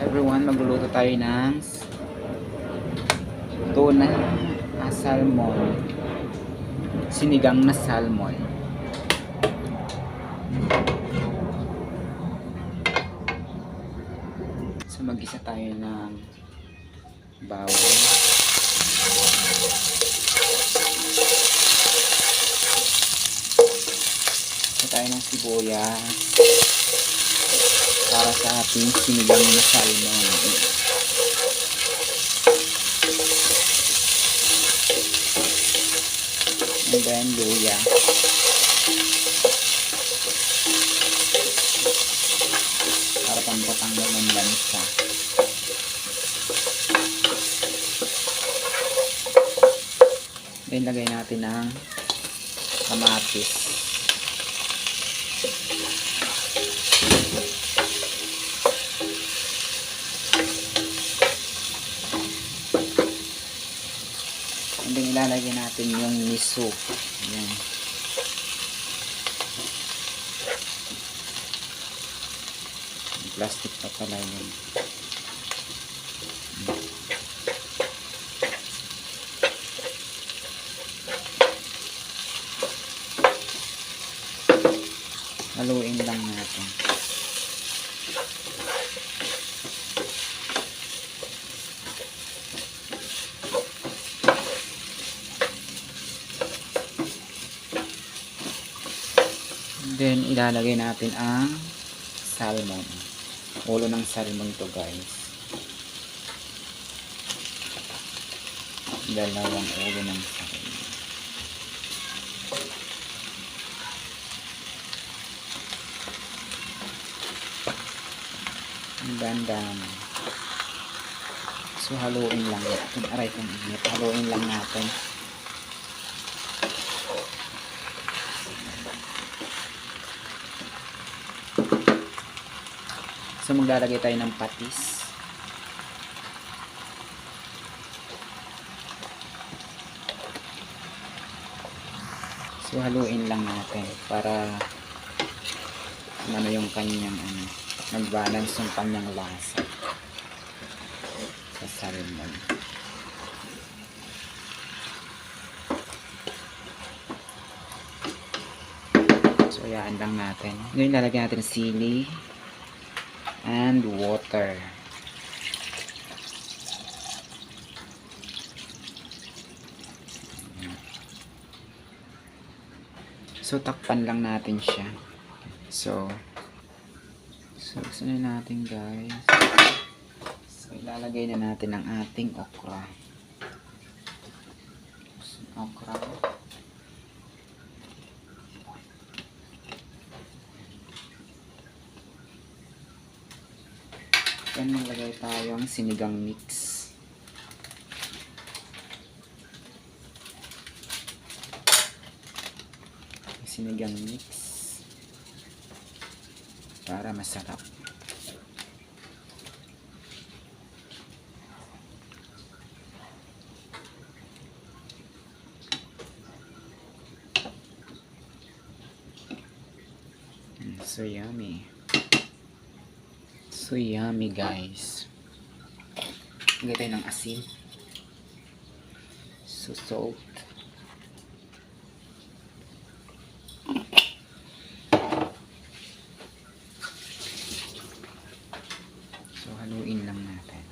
everyone, magluluto tayo ng tuna salmon, sinigang na salmon. So mag-isa tayo ng bawang, so tayo ng sibuyas para sa ating sinigang na salmon. And then luya. Para pampatanggal ng lansa. Then lagay natin ang kamatis. And then ilalagay natin yung miso. Ayan. Plastic pa pala yun. Haluin lang natin. Then ilalagay natin ang salmon. Ulo ng salmon to, guys. Dalawang ulo ng salmon. Dandan. So haluin lang natin. Aray kong init. Haluin lang natin. So maglalagay tayo ng patis. So haluin lang natin para ano yung kanyang mag-balance yung kanyang lasa sa salmon. So yaan lang natin. Ngayon lalagyan natin sili and water. So takpan lang natin siya. So gusto na natin, guys. So ilalagay na natin ang ating okra. Then maglagay tayo ang sinigang mix. Sinigang mix para masarap. So yummy. So yummy, guys. Lagay tayo ng asin. So salt. So haluin lang natin.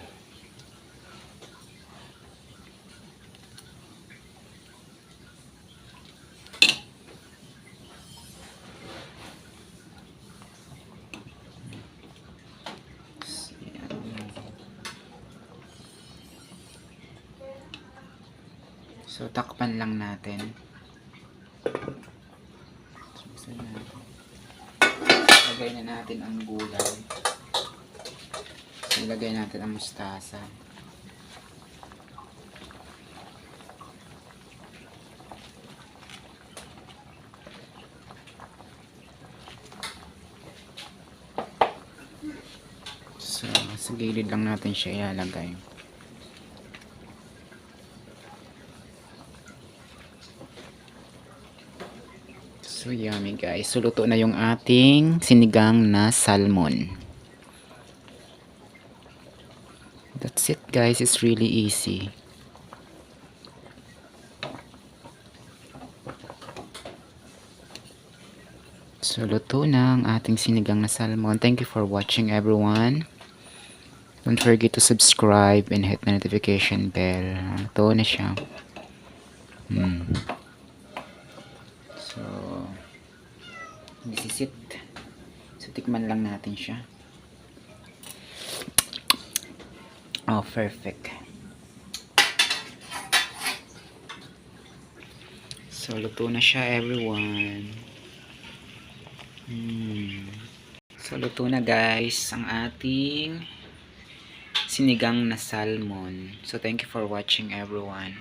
So takpan lang natin. Lagay na natin ang gulay. So ilagay natin ang mustasa. So sa gilid lang natin siya ilalagay. So yummy, guys. So luto na yung ating sinigang na salmon. That's it guys, it's really easy. So luto na ang ating sinigang na salmon. Thank you for watching everyone. Don't forget to subscribe and hit the notification bell. Luto na siya. So this is it. So tikman lang natin siya. Oh, perfect. So luto na siya everyone. So luto na guys ang ating sinigang na salmon. So thank you for watching everyone.